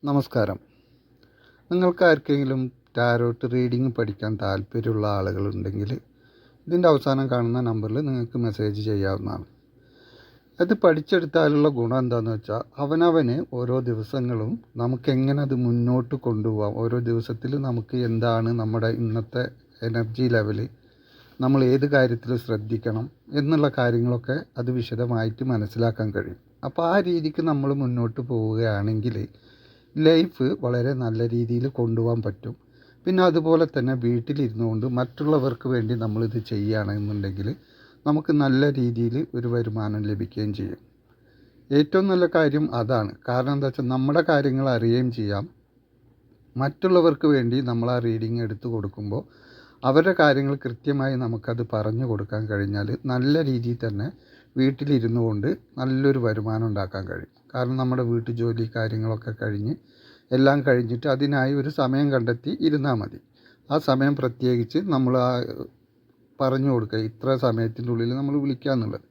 നമസ്കാരം. നിങ്ങൾക്കാർക്കെങ്കിലും tarot reading പഠിക്കാൻ താല്പര്യമുള്ള ആളുകളുണ്ടെങ്കിൽ ഇതിൻ്റെ അവസാനം കാണുന്ന നമ്പറിൽ നിങ്ങൾക്ക് മെസ്സേജ് ചെയ്യാവുന്നതാണ്. അത് പഠിച്ചെടുത്താലുള്ള ഗുണം എന്താണെന്ന് വെച്ചാൽ അവനവന് ഓരോ ദിവസങ്ങളും നമുക്കെങ്ങനെ അത് മുന്നോട്ട് കൊണ്ടുപോകാം, ഓരോ ദിവസത്തിൽ നമുക്ക് എന്താണ് നമ്മുടെ ഇന്നത്തെ എനർജി ലെവൽ, നമ്മൾ ഏത് കാര്യത്തിൽ ശ്രദ്ധിക്കണം എന്നുള്ള കാര്യങ്ങളൊക്കെ അത് വിശദമായിട്ട് മനസ്സിലാക്കാൻ കഴിയും. അപ്പോൾ ആ രീതിക്ക് നമ്മൾ മുന്നോട്ട് പോവുകയാണെങ്കിൽ ലൈഫ് വളരെ നല്ല രീതിയിൽ കൊണ്ടുപോകാൻ പറ്റും. പിന്നെ അതുപോലെ തന്നെ വീട്ടിലിരുന്നു കൊണ്ട് മറ്റുള്ളവർക്ക് വേണ്ടി നമ്മളിത് ചെയ്യുകയാണെന്നുണ്ടെങ്കിൽ നമുക്ക് നല്ല രീതിയിൽ ഒരു വരുമാനം ലഭിക്കുകയും ചെയ്യും. ഏറ്റവും നല്ല കാര്യം അതാണ്. കാരണം എന്താ വെച്ചാൽ നമ്മുടെ കാര്യങ്ങൾ അറിയുകയും ചെയ്യാം. മറ്റുള്ളവർക്ക് വേണ്ടി നമ്മൾ ആ റീഡിങ് എടുത്തു കൊടുക്കുമ്പോൾ അവരുടെ കാര്യങ്ങൾ കൃത്യമായി നമുക്കത് പറഞ്ഞു കൊടുക്കാൻ കഴിഞ്ഞാൽ നല്ല രീതിയിൽ തന്നെ വീട്ടിലിരുന്നു കൊണ്ട് നല്ലൊരു വരുമാനം ഉണ്ടാക്കാൻ കഴിയും. കാരണം നമ്മുടെ വീട്ടു ജോലി കാര്യങ്ങളൊക്കെ കഴിഞ്ഞ് എല്ലാം കഴിഞ്ഞിട്ട് അതിനായി ഒരു സമയം കണ്ടെത്തി ഇരുന്നാൽ മതി. ആ സമയം പ്രത്യേകിച്ച് നമ്മൾ പറഞ്ഞു കൊടുക്കുക, ഇത്ര സമയത്തിൻ്റെ ഉള്ളിൽ നമ്മൾ വിളിക്കുക എന്നുള്ളത്.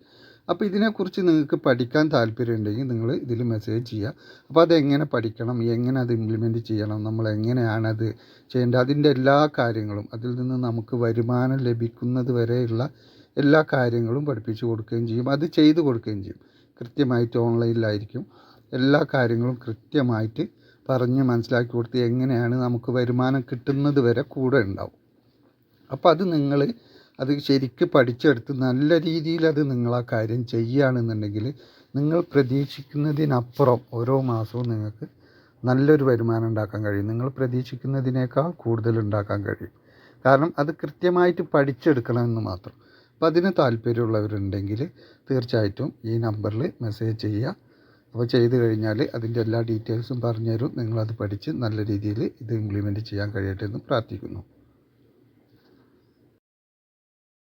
അപ്പോൾ ഇതിനെക്കുറിച്ച് നിങ്ങൾക്ക് പഠിക്കാൻ താല്പര്യമുണ്ടെങ്കിൽ നിങ്ങൾ ഇതിൽ മെസ്സേജ് ചെയ്യുക. അപ്പോൾ അതെങ്ങനെ പഠിക്കണം, എങ്ങനെ അത് ഇംപ്ലിമെൻറ്റ് ചെയ്യണം, നമ്മൾ എങ്ങനെയാണത് ചെയ്യേണ്ടത്, അതിൻ്റെ എല്ലാ കാര്യങ്ങളും അതിൽ നിന്ന് നമുക്ക് വരുമാനം ലഭിക്കുന്നത് വരെയുള്ള എല്ലാ കാര്യങ്ങളും പഠിപ്പിച്ചു കൊടുക്കുകയും ചെയ്യും. അത് ചെയ്തു കൊടുക്കുകയും ചെയ്യും. കൃത്യമായിട്ട് ഓൺലൈനിലായിരിക്കും എല്ലാ കാര്യങ്ങളും കൃത്യമായിട്ട് പറഞ്ഞ് മനസ്സിലാക്കി കൊടുത്ത് എങ്ങനെയാണ് നമുക്ക് വരുമാനം കിട്ടുന്നത് വരെ കൂടെ ഉണ്ടാവും. അപ്പോൾ അത് നിങ്ങൾ അത് ശരിക്ക് പഠിച്ചെടുത്ത് നല്ല രീതിയിൽ അത് നിങ്ങൾ ആ കാര്യം ചെയ്യുകയാണെന്നുണ്ടെങ്കിൽ നിങ്ങൾ പ്രതീക്ഷിക്കുന്നതിനപ്പുറം ഓരോ മാസവും നിങ്ങൾക്ക് നല്ലൊരു വരുമാനം ഉണ്ടാക്കാൻ കഴിയും. നിങ്ങൾ പ്രതീക്ഷിക്കുന്നതിനേക്കാൾ കൂടുതൽ ഉണ്ടാക്കാൻ കഴിയും. കാരണം അത് കൃത്യമായിട്ട് പഠിച്ചെടുക്കണമെന്ന് മാത്രം. അപ്പോൾ അതിന് താല്പര്യമുള്ളവരുണ്ടെങ്കിൽ തീർച്ചയായിട്ടും ഈ നമ്പറിൽ മെസ്സേജ് ചെയ്യുക. അപ്പോൾ ചെയ്ത് കഴിഞ്ഞാൽ അതിൻ്റെ എല്ലാ ഡീറ്റെയിൽസും പറഞ്ഞു തരും. നിങ്ങളത് പഠിച്ച് നല്ല രീതിയിൽ ഇത് ഇംപ്ലിമെൻറ്റ് ചെയ്യാൻ കഴിയട്ടെ എന്ന് പ്രാർത്ഥിക്കുന്നു.